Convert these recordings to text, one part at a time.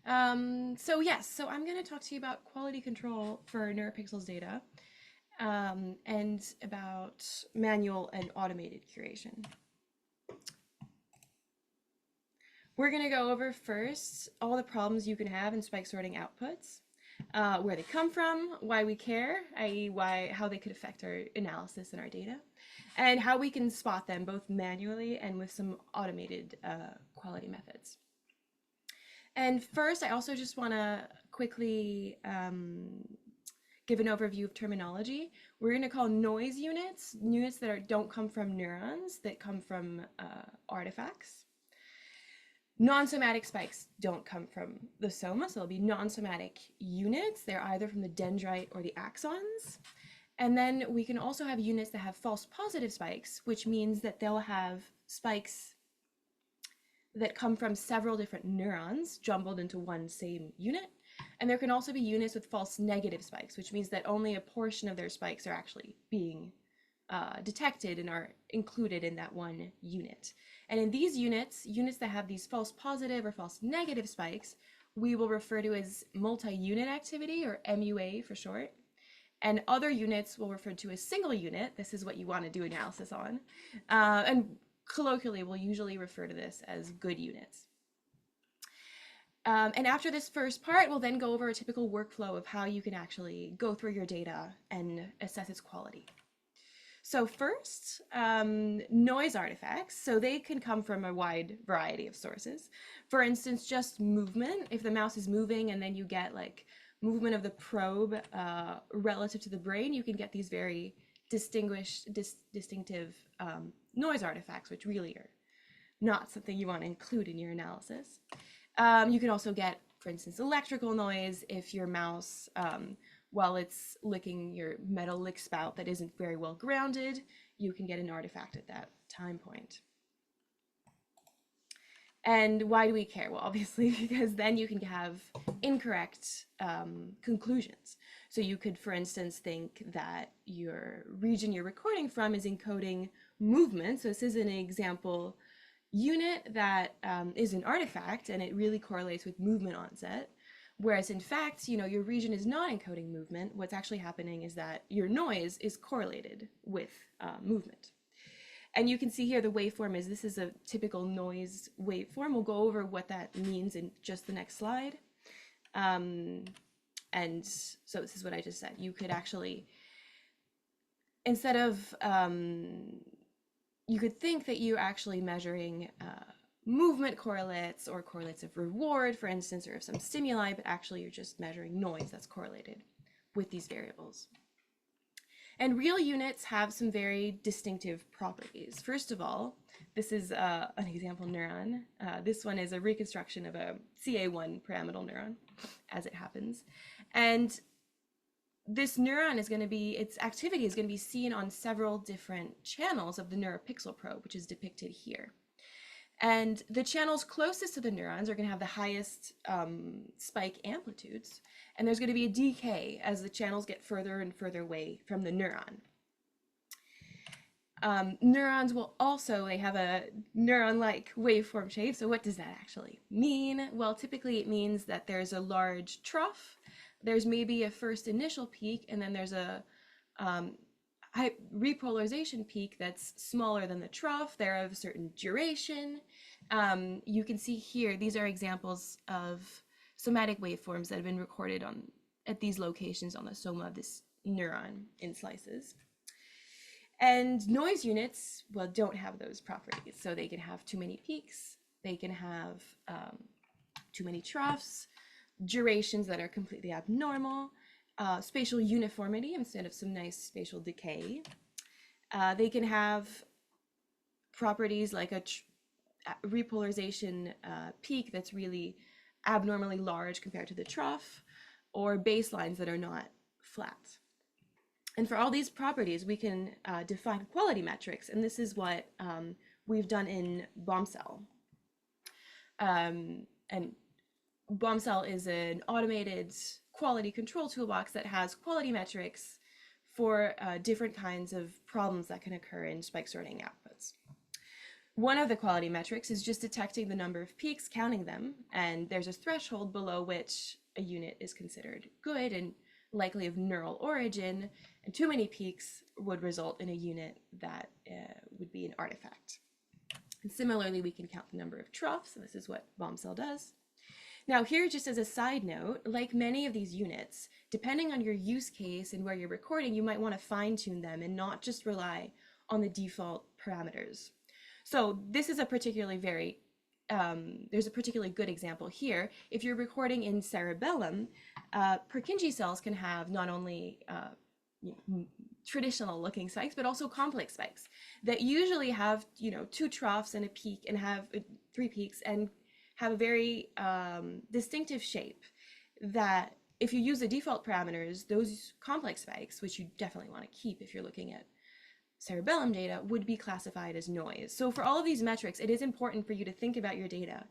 So I'm going to talk to you about quality control for NeuroPixels data and about manual and automated curation. We're going to go over first all the problems you can have in spike sorting outputs, where they come from, why we care, i.e. how they could affect our analysis and our data, and how we can spot them both manually and with some automated quality methods. And first, I also just want to quickly give an overview of terminology. We're going to call noise units that don't come from neurons, that come from artifacts. Non-somatic spikes don't come from the soma, so they'll be non-somatic units. They're either from the dendrite or the axons. And then we can also have units that have false positive spikes, which means that they'll have spikes that come from several different neurons jumbled into one same unit. And there can also be units with false negative spikes, which means that only a portion of their spikes are actually being detected and are included in that one unit. And in these units that have these false positive or false negative spikes, we will refer to as multi-unit activity, or MUA for short. And other units will refer to as single unit. This is what you want to do analysis on. And colloquially, we'll usually refer to this as good units. And after this first part, we'll then go over a typical workflow of how you can actually go through your data and assess its quality. So first, noise artifacts. So they can come from a wide variety of sources. For instance, just movement. If the mouse is moving and then you get like movement of the probe relative to the brain, you can get these very distinctive noise artifacts, which really are not something you want to include in your analysis. You can also get, for instance, electrical noise if your mouse, while it's licking your metal lick spout that isn't very well grounded, you can get an artifact at that time point. And why do we care? Well, obviously, because then you can have incorrect conclusions. So you could, for instance, think that your region you're recording from is encoding movement. So this is an example unit that is an artifact, and it really correlates with movement onset. Whereas in fact, your region is not encoding movement. What's actually happening is that your noise is correlated with movement. And you can see here the waveform this is a typical noise waveform. We'll go over what that means in just the next slide. And so this is what I just said. You could actually, instead of, you could think that you're actually measuring movement correlates or correlates of reward, for instance, or of some stimuli, but actually you're just measuring noise that's correlated with these variables. And real units have some very distinctive properties. First of all, this is an example neuron. This one is a reconstruction of a CA1 pyramidal neuron, as it happens. And this neuron is going to be, its activity is going to be seen on several different channels of the NeuroPixel probe, which is depicted here. And the channels closest to the neurons are going to have the highest spike amplitudes, and there's going to be a decay as the channels get further and further away from the neuron. Neurons will also, they have a neuron-like waveform shape. So what does that actually mean? Well, typically it means that there's a large trough, there's maybe a first initial peak, and then there's a repolarization peak that's smaller than the trough. They're of a certain duration. You can see here, these are examples of somatic waveforms that have been recorded at these locations on the soma of this neuron in slices. And noise units, well, don't have those properties. So they can have too many peaks, they can have too many troughs, durations that are completely abnormal, spatial uniformity instead of some nice spatial decay. They can have properties like a repolarization peak that's really abnormally large compared to the trough, or baselines that are not flat. And for all these properties, we can define quality metrics, and this is what we've done in Bombcell. And Bombcell is an automated quality control toolbox that has quality metrics for different kinds of problems that can occur in spike sorting outputs. One of the quality metrics is just detecting the number of peaks, counting them, and there's a threshold below which a unit is considered good and likely of neural origin, and too many peaks would result in a unit that would be an artifact. And similarly, we can count the number of troughs, and this is what Bombcell does. Now here, just as a side note, like many of these units, depending on your use case and where you're recording, you might want to fine tune them and not just rely on the default parameters. So this is a particularly there's a particularly good example here. If you're recording in cerebellum, Purkinje cells can have not only traditional looking spikes, but also complex spikes that usually have, 2 troughs and a peak and have 3 peaks and have a very distinctive shape that if you use the default parameters, those complex spikes, which you definitely want to keep if you're looking at cerebellum data, would be classified as noise. So for all of these metrics, it is important for you to think about your data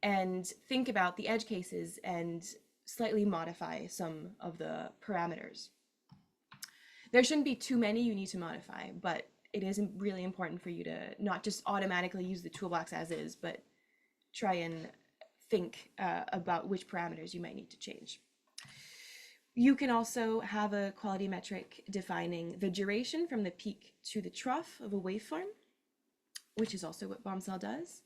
and think about the edge cases and slightly modify some of the parameters. There shouldn't be too many you need to modify, but it is really important for you to not just automatically use the toolbox as is, but try and think about which parameters you might need to change. You can also have a quality metric defining the duration from the peak to the trough of a waveform, which is also what Bombcell does.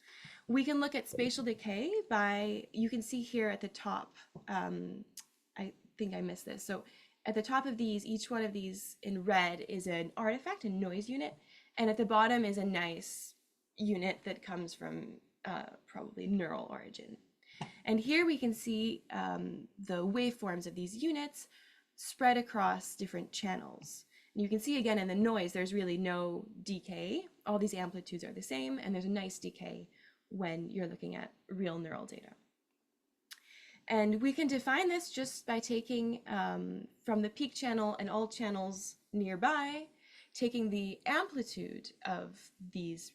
We can look at spatial decay by, you can see here at the top, I think I missed this. So at the top of these, each one of these in red is an artifact, a noise unit, and at the bottom is a nice unit that comes from probably neural origin. And here we can see the waveforms of these units spread across different channels. And you can see again in the noise, there's really no decay. All these amplitudes are the same, and there's a nice decay when you're looking at real neural data. And we can define this just by taking from the peak channel and all channels nearby, taking the amplitude of these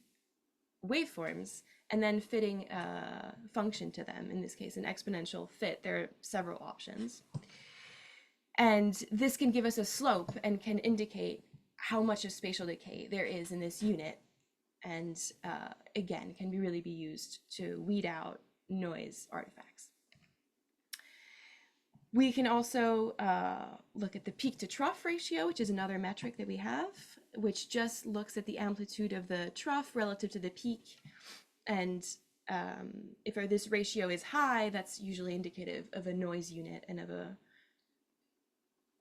waveforms and then fitting a function to them, in this case an exponential fit. There are several options. And this can give us a slope and can indicate how much of spatial decay there is in this unit. And again, can really be used to weed out noise artifacts. We can also look at the peak to trough ratio, which is another metric that we have, which just looks at the amplitude of the trough relative to the peak. And if this ratio is high, that's usually indicative of a noise unit and of a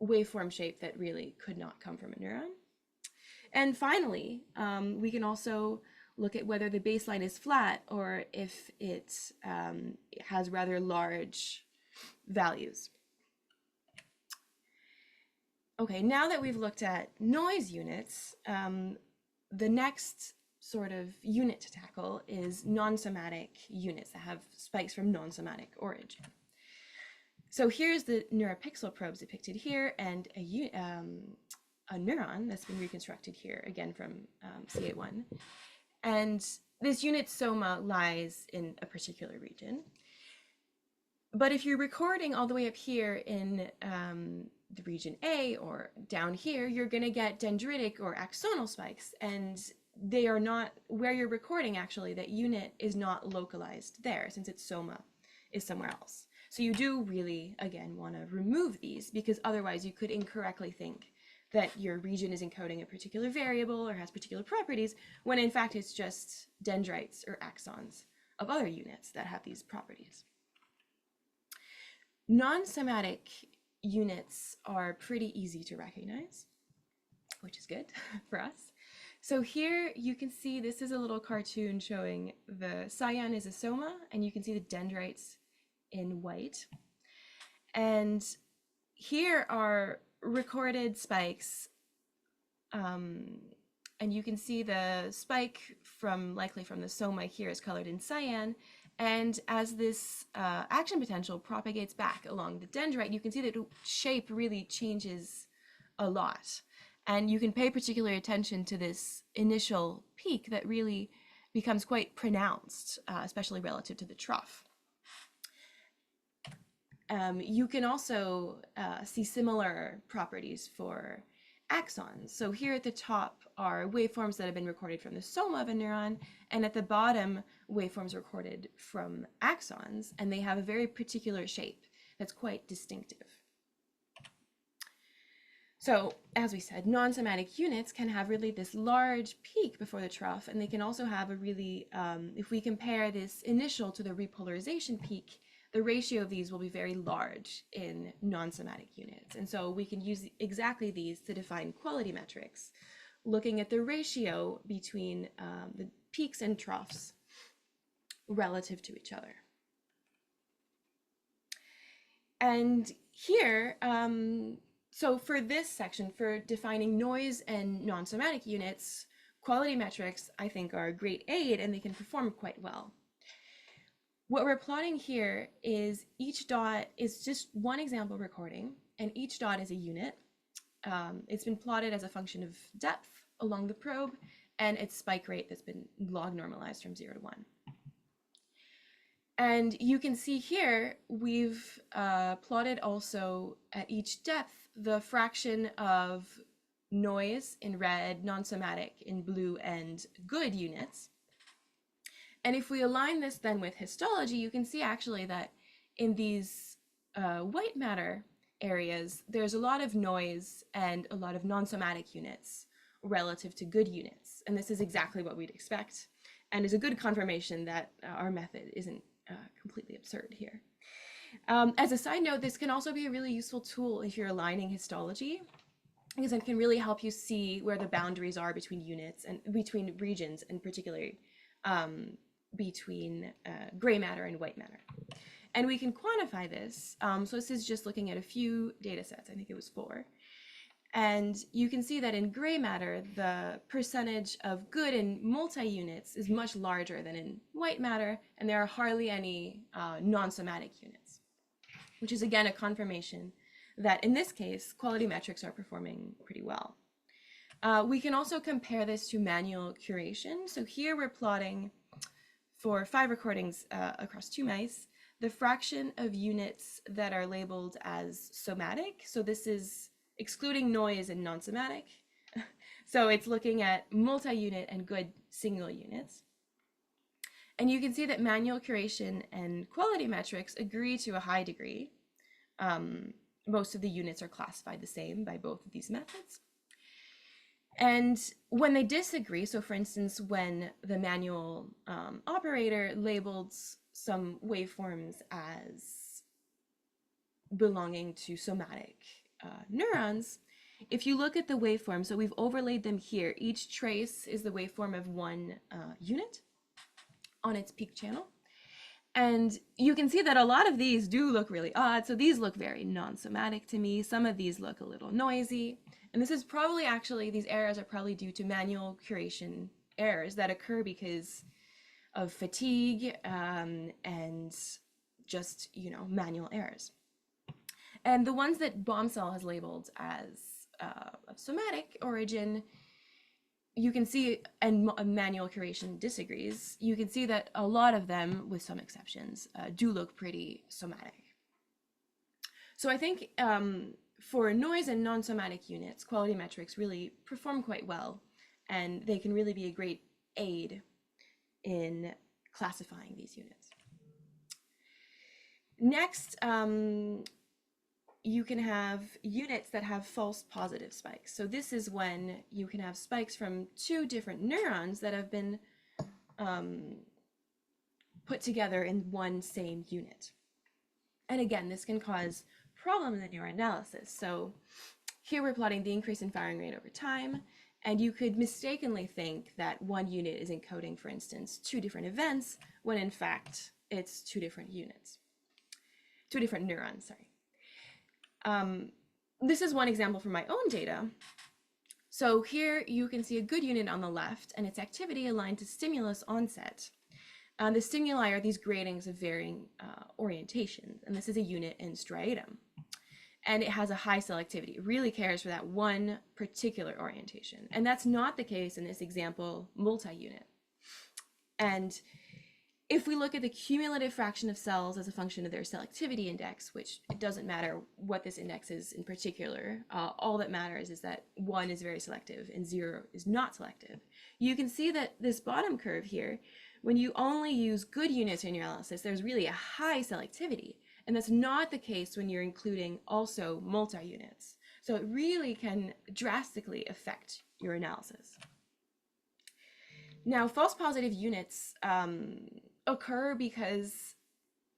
waveform shape that really could not come from a neuron. And finally, we can also look at whether the baseline is flat or if it has rather large values. Okay, now that we've looked at noise units, the next sort of unit to tackle is non-somatic units that have spikes from non-somatic origin. So here's the neuropixel probes depicted here, and a neuron that's been reconstructed here, again from C81. And this unit soma lies in a particular region. But if you're recording all the way up here in the region A or down here, you're going to get dendritic or axonal spikes, and they are not where you're recording. Actually, that unit is not localized there since its soma is somewhere else. So you do really, again, want to remove these, because otherwise you could incorrectly think that your region is encoding a particular variable or has particular properties, when in fact it's just dendrites or axons of other units that have these properties. Non-somatic units are pretty easy to recognize, which is good for us. So here you can see, this is a little cartoon showing the cyan is a soma, and you can see the dendrites in white. And here are recorded spikes, and you can see the spike likely from the soma here is colored in cyan. And as this action potential propagates back along the dendrite, you can see that the shape really changes a lot. And you can pay particular attention to this initial peak that really becomes quite pronounced, especially relative to the trough. You can also see similar properties for axons. So here at the top are waveforms that have been recorded from the soma of a neuron, and at the bottom, waveforms recorded from axons, and they have a very particular shape that's quite distinctive. So, as we said, non-somatic units can have really this large peak before the trough, and they can also have a really, if we compare this initial to the repolarization peak, the ratio of these will be very large in non-somatic units. And so we can use exactly these to define quality metrics, looking at the ratio between the peaks and troughs relative to each other. And here, so for this section, for defining noise and non-somatic units, quality metrics, I think, are a great aid, and they can perform quite well. What we're plotting here is each dot is just one example recording, and each dot is a unit. It's been plotted as a function of depth along the probe, and its spike rate that's been log normalized from 0 to 1. And you can see here, we've plotted also at each depth the fraction of noise in red, non-somatic in blue, and good units. And if we align this then with histology, you can see actually that in these white matter areas, there's a lot of noise and a lot of non-somatic units relative to good units. And this is exactly what we'd expect, and is a good confirmation that our method isn't completely absurd here. As a side note, this can also be a really useful tool if you're aligning histology, because it can really help you see where the boundaries are between units and between regions, and particularly between gray matter and white matter. And we can quantify this. So this is just looking at a few data sets. I think it was 4. And you can see that in gray matter, the percentage of good in multi-units is much larger than in white matter, and there are hardly any non-somatic units, which is again a confirmation that in this case, quality metrics are performing pretty well. We can also compare this to manual curation. So here we're plotting for 5 recordings across 2 mice, the fraction of units that are labeled as somatic. So this is excluding noise and non-somatic. So it's looking at multi-unit and good single units. And you can see that manual curation and quality metrics agree to a high degree. Most of the units are classified the same by both of these methods. And when they disagree, so for instance, when the manual operator labeled some waveforms as belonging to somatic neurons, if you look at the waveform, so we've overlaid them here, each trace is the waveform of one unit on its peak channel. And you can see that a lot of these do look really odd. So these look very non-somatic to me. Some of these look a little noisy. And this is probably actually, these errors are probably due to manual curation errors that occur because of fatigue and just, manual errors. And the ones that Bombcell has labeled as of somatic origin, you can see, and manual curation disagrees, you can see that a lot of them, with some exceptions, do look pretty somatic. So I think for noise and non-somatic units, quality metrics really perform quite well, and they can really be a great aid in classifying these units. Next, you can have units that have false positive spikes. So this is when you can have spikes from 2 different neurons that have been put together in one same unit. And again, this can cause problems in your analysis. So here we're plotting the increase in firing rate over time, and you could mistakenly think that one unit is encoding, for instance, 2 different events, when in fact it's 2 different units, 2 different neurons, sorry. This is one example from my own data. So here you can see a good unit on the left and its activity aligned to stimulus onset. The stimuli are these gratings of varying orientations, and this is a unit in striatum. And it has a high selectivity. It really cares for that one particular orientation. And that's not the case in this example multi-unit. And If we look at the cumulative fraction of cells as a function of their selectivity index, which it doesn't matter what this index is in particular, all that matters is that 1 is very selective and 0 is not selective. You can see that this bottom curve here, when you only use good units in your analysis, there's really a high selectivity. And that's not the case when you're including also multi-units. So it really can drastically affect your analysis. Now, false positive units occur because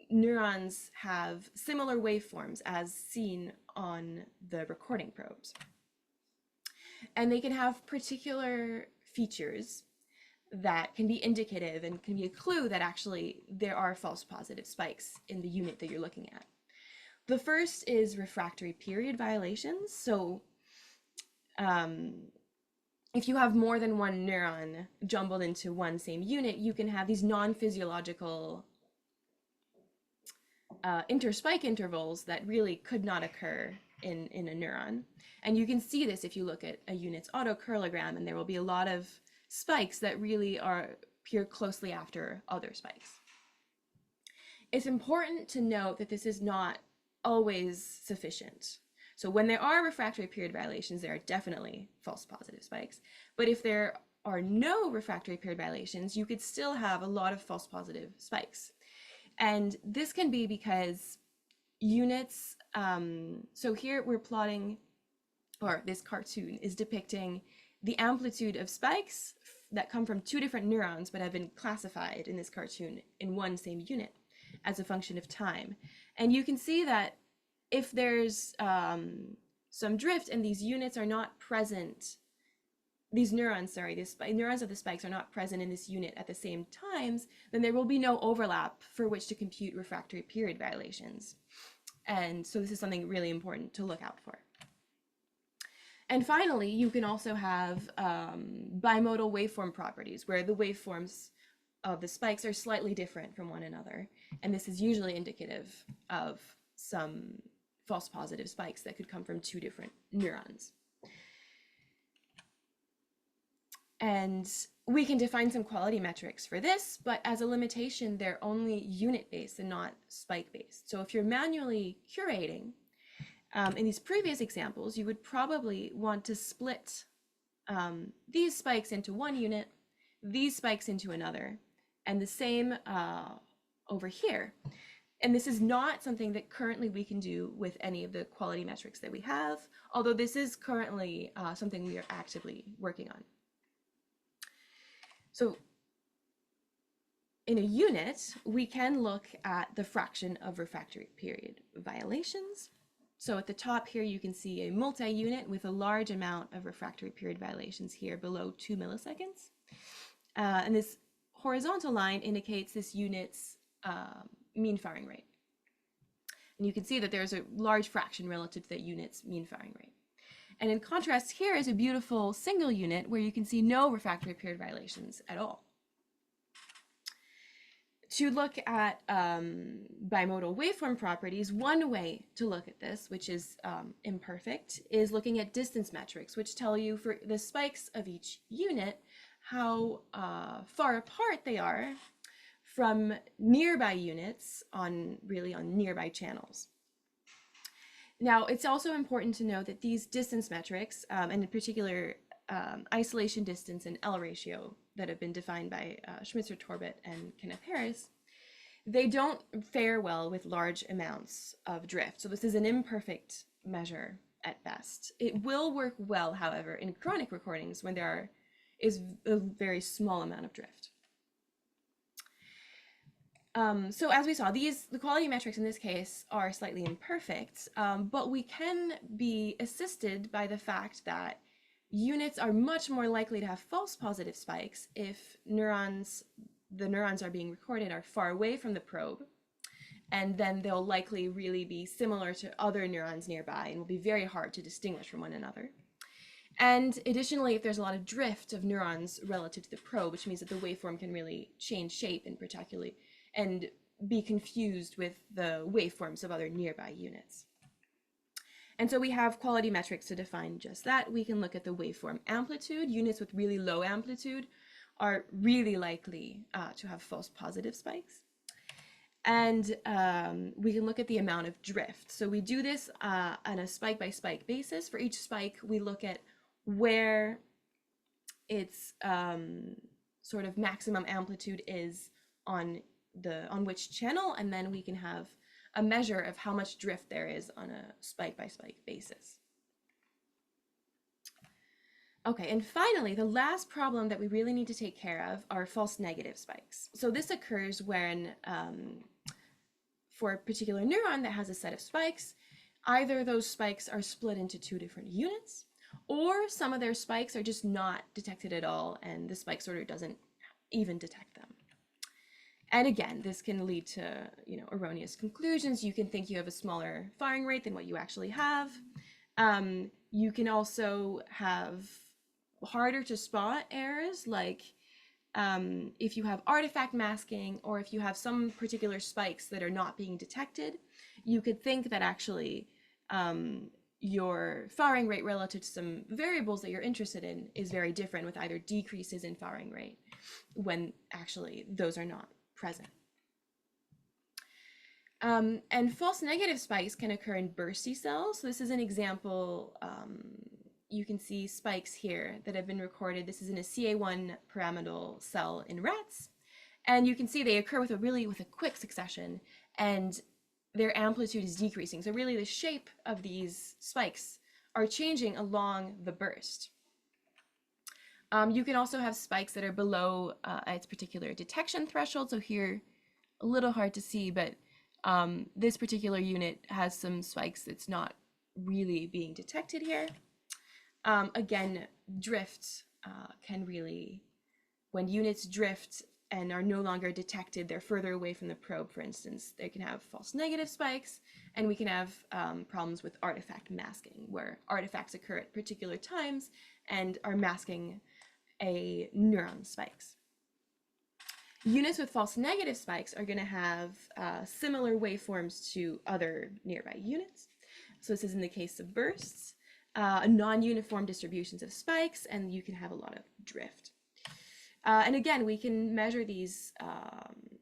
neurons have similar waveforms as seen on the recording probes. And they can have particular features that can be indicative and can be a clue that actually there are false positive spikes in the unit that you're looking at. The first is refractory period violations. So if you have more than one neuron jumbled into one same unit, you can have these non-physiological interspike intervals that really could not occur in a neuron. And you can see this if you look at a unit's autocurlogram, and there will be a lot of spikes that really appear closely after other spikes. It's important to note that this is not always sufficient. So when there are refractory period violations, there are definitely false positive spikes. But if there are no refractory period violations, you could still have a lot of false positive spikes. And this can be because units, so here we're plotting, or this cartoon is depicting the amplitude of spikes that come from two different neurons but have been classified in this cartoon in one same unit as a function of time. And you can see that if there's some drift and these units are not present, these neurons, neurons of the spikes are not present in this unit at the same times, then there will be no overlap for which to compute refractory period violations. And so this is something really important to look out for. And finally, you can also have bimodal waveform properties where the waveforms of the spikes are slightly different from one another. And this is usually indicative of some false positive spikes that could come from two different neurons. And we can define some quality metrics for this, but as a limitation, they're only unit-based and not spike-based. So if you're manually curating, in these previous examples, you would probably want to split these spikes into one unit, these spikes into another, and the same over here. And this is not something that currently we can do with any of the quality metrics that we have, although this is currently something we are actively working on. So in a unit, we can look at the fraction of refractory period violations. So at the top here, you can see a multi-unit with a large amount of refractory period violations here below 2 milliseconds. And this horizontal line indicates this unit's mean firing rate. And you can see that there's a large fraction relative to that unit's mean firing rate. And in contrast, here is a beautiful single unit where you can see no refractory period violations at all. To look at bimodal waveform properties, one way to look at this, which is imperfect, is looking at distance metrics, which tell you for the spikes of each unit how far apart they are from nearby units on nearby channels. Now, it's also important to know that these distance metrics, and in particular isolation distance and L ratio that have been defined by Schmitzer-Torbet and Kenneth Harris, they don't fare well with large amounts of drift. So this is an imperfect measure at best. It will work well, however, in chronic recordings when there is a very small amount of drift. So as we saw, the quality metrics in this case are slightly imperfect, but we can be assisted by the fact that units are much more likely to have false positive spikes if the neurons are being recorded are far away from the probe, and then they'll likely really be similar to other neurons nearby and will be very hard to distinguish from one another. And additionally, if there's a lot of drift of neurons relative to the probe, which means that the waveform can really change shape in particularly and be confused with the waveforms of other nearby units. And so we have quality metrics to define just that. We can look at the waveform amplitude. Units with really low amplitude are really likely to have false positive spikes. And we can look at the amount of drift. So we do this on a spike by spike basis. For each spike, we look at where its sort of maximum amplitude is on which channel, and then we can have a measure of how much drift there is on a spike by spike basis. Okay, and finally, the last problem that we really need to take care of are false negative spikes. So this occurs when, for a particular neuron that has a set of spikes, either those spikes are split into two different units, or some of their spikes are just not detected at all, and the spike sorter doesn't even detect them. And again, this can lead to, erroneous conclusions. You can think you have a smaller firing rate than what you actually have. You can also have harder to spot errors, like if you have artifact masking, or if you have some particular spikes that are not being detected, you could think that actually your firing rate relative to some variables that you're interested in is very different, with either decreases in firing rate when actually those are not present. And false negative spikes can occur in bursty cells. So this is an example. You can see spikes here that have been recorded. This is in a CA1 pyramidal cell in rats. And you can see they occur with a quick succession, and their amplitude is decreasing. So really the shape of these spikes are changing along the burst. You can also have spikes that are below its particular detection threshold. So here, a little hard to see, but this particular unit has some spikes that's not really being detected here. Again, drift can really, when units drift and are no longer detected, they're further away from the probe, for instance, they can have false negative spikes, and we can have problems with artifact masking, where artifacts occur at particular times and are masking a neuron spikes. Units with false negative spikes are going to have similar waveforms to other nearby units. So this is in the case of bursts, non-uniform distributions of spikes, and you can have a lot of drift. And again, we can measure these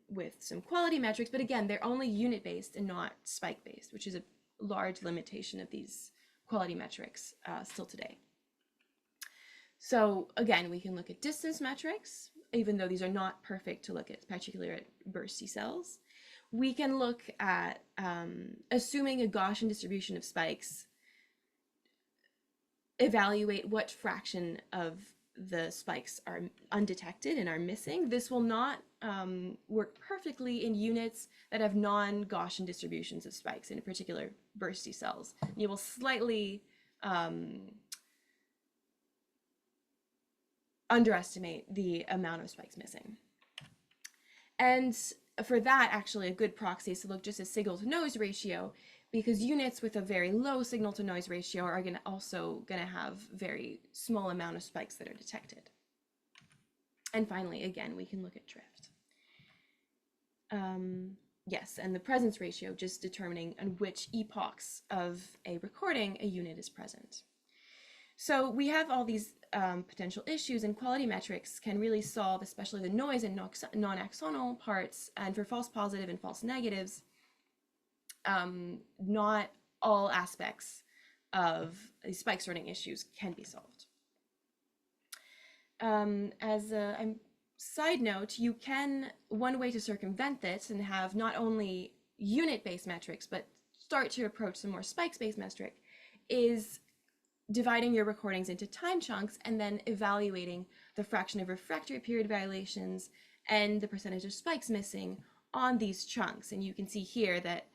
with some quality metrics, but again, they're only unit-based and not spike-based, which is a large limitation of these quality metrics still today. So again, we can look at distance metrics, even though these are not perfect to look at, particularly at bursty cells. We can look at, assuming a Gaussian distribution of spikes, evaluate what fraction of the spikes are undetected and are missing. This will not work perfectly in units that have non-Gaussian distributions of spikes, in particular bursty cells. You will slightly underestimate the amount of spikes missing. And for that, actually, a good proxy is to look just at signal to noise ratio, because units with a very low signal to noise ratio are also going to have very small amount of spikes that are detected. And finally, again, we can look at drift. Yes, and the presence ratio, just determining on which epochs of a recording a unit is present. So we have all these potential issues, and quality metrics can really solve especially the noise and non-axonal parts. And for false positive and false negatives, not all aspects of the spike sorting issues can be solved. As a side note, one way to circumvent this and have not only unit-based metrics, but start to approach some more spikes-based metric, is dividing your recordings into time chunks and then evaluating the fraction of refractory period violations and the percentage of spikes missing on these chunks. And you can see here that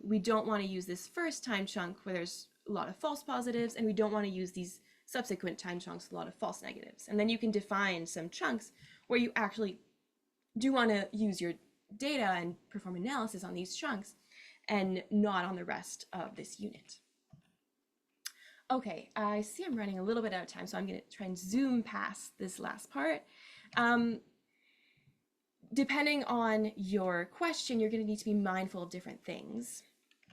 we don't want to use this first time chunk where there's a lot of false positives, and we don't want to use these subsequent time chunks with a lot of false negatives. And then you can define some chunks where you actually do want to use your data and perform analysis on these chunks and not on the rest of this unit. Okay, I see I'm running a little bit out of time, so I'm going to try and zoom past this last part. Depending on your question, you're going to need to be mindful of different things.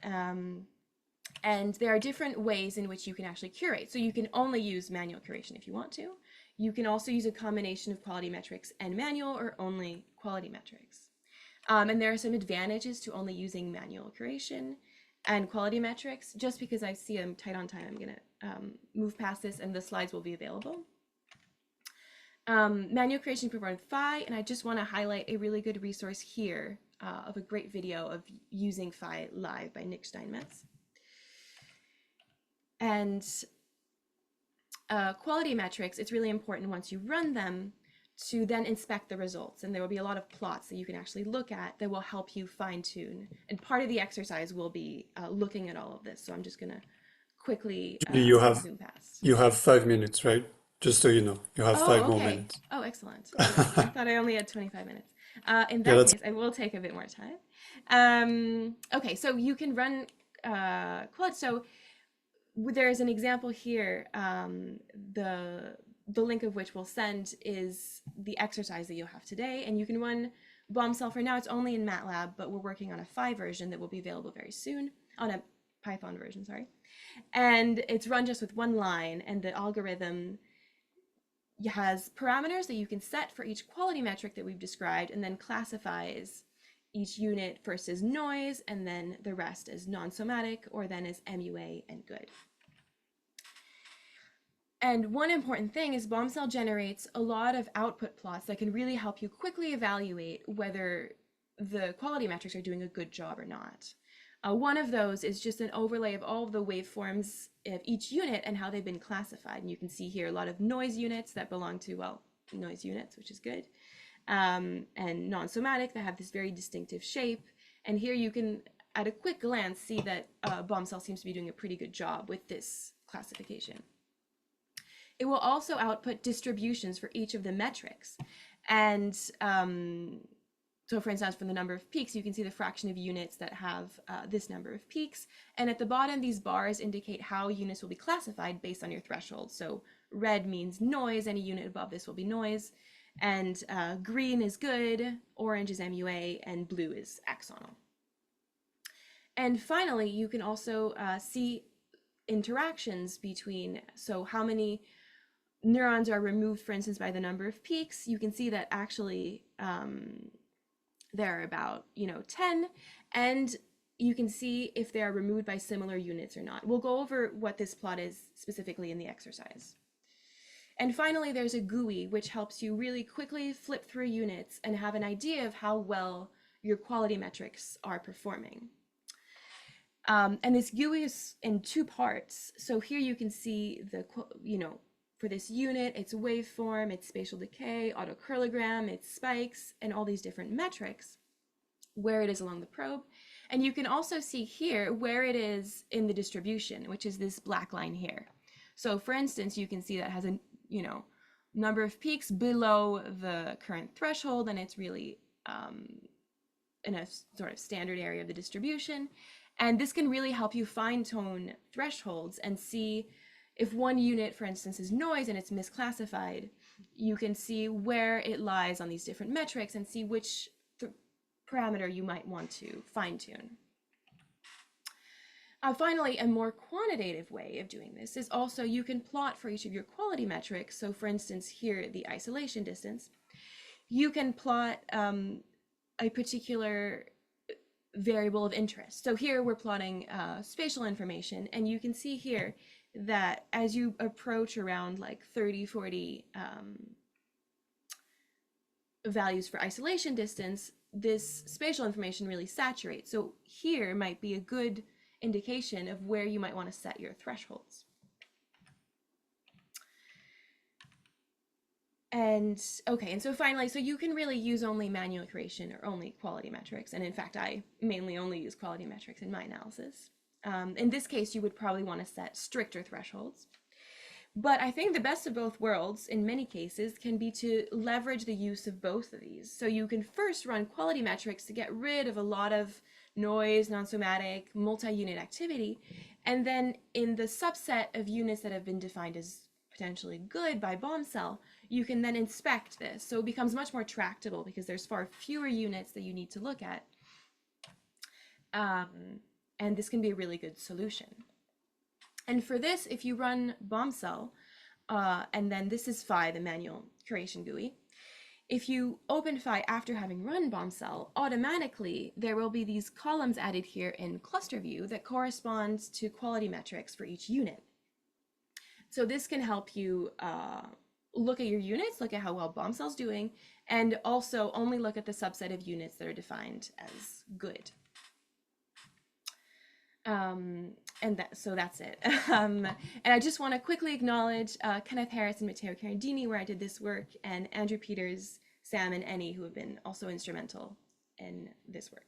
And there are different ways in which you can actually curate. So you can only use manual curation if you want to. You can also use a combination of quality metrics and manual or only quality metrics. And there are some advantages to only using manual curation and quality metrics. Just because I see I'm tight on time, I'm going to move past this, and the slides will be available. Manual curation performed with Phy, and I just want to highlight a really good resource here of a great video of using Phy live by Nick Steinmetz. And quality metrics, it's really important once you run them to then inspect the results, and there will be a lot of plots that you can actually look at that will help you fine tune, and part of the exercise will be looking at all of this. So I'm just going to quickly zoom past. You have 5 minutes, right? Just so you know, you have Oh, 5 more okay. minutes. Oh, excellent. Okay. I thought I only had 25 minutes. In Yeah, that that's case, I will take a bit more time. Okay, so you can run quality. So there's an example here. The link of which we'll send is the exercise that you'll have today, and you can run Bombcell. For now, it's only in MATLAB, but we're working on a Phi version that will be available very soon, on a Python version, sorry. And it's run just with one line, and the algorithm has parameters that you can set for each quality metric that we've described, and then classifies each unit first as noise, and then the rest as non-somatic, or then as MUA and good. And one important thing is Bombcell generates a lot of output plots that can really help you quickly evaluate whether the quality metrics are doing a good job or not. One of those is just an overlay of all of the waveforms of each unit and how they've been classified. And you can see here a lot of noise units that belong to, well, noise units, which is good, and non-somatic that have this very distinctive shape. And here you can, at a quick glance, see that Bombcell seems to be doing a pretty good job with this classification. It will also output distributions for each of the metrics. And so for instance, from the number of peaks, you can see the fraction of units that have this number of peaks. And at the bottom, these bars indicate how units will be classified based on your threshold. So red means noise, any unit above this will be noise. And green is good, orange is MUA, and blue is axonal. And finally, you can also see interactions between, so how many neurons are removed, for instance, by the number of peaks. You can see that actually there are about 10, and you can see if they are removed by similar units or not. We'll go over what this plot is specifically in the exercise. And finally, there's a GUI, which helps you really quickly flip through units and have an idea of how well your quality metrics are performing. And this GUI is in two parts. So here you can see the, for this unit, its waveform, its spatial decay, autocurlogram, its spikes, and all these different metrics, where it is along the probe. And you can also see here where it is in the distribution, which is this black line here. So for instance, you can see that has a number of peaks below the current threshold, and it's really in a sort of standard area of the distribution. And this can really help you fine-tune thresholds and see if one unit, for instance, is noise and it's misclassified. You can see where it lies on these different metrics and see which parameter you might want to fine-tune. Finally, a more quantitative way of doing this is also you can plot for each of your quality metrics. So for instance, here, the isolation distance, you can plot a particular variable of interest. So here we're plotting spatial information, and you can see here that as you approach around like 30, 40 values for isolation distance, this spatial information really saturates. So here might be a good indication of where you might want to set your thresholds. And okay, and so finally, so you can really use only manual curation or only quality metrics. And in fact, I mainly only use quality metrics in my analysis. In this case, you would probably want to set stricter thresholds. But I think the best of both worlds, in many cases, can be to leverage the use of both of these. So you can first run quality metrics to get rid of a lot of noise, non-somatic, multi-unit activity. And then in the subset of units that have been defined as potentially good by Bombcell, you can then inspect this. So it becomes much more tractable because there's far fewer units that you need to look at. And this can be a really good solution. And for this, if you run Bombcell, and then this is Phi, the manual curation GUI. If you open Phi after having run Bombcell, automatically there will be these columns added here in cluster view that correspond to quality metrics for each unit. So this can help you look at your units, look at how well Bombcell's doing, and also only look at the subset of units that are defined as good. So that's it. And I just want to quickly acknowledge Kenneth Harris and Matteo Carandini, where I did this work, and Andrew Peters, Sam, and Ennie, who have been also instrumental in this work.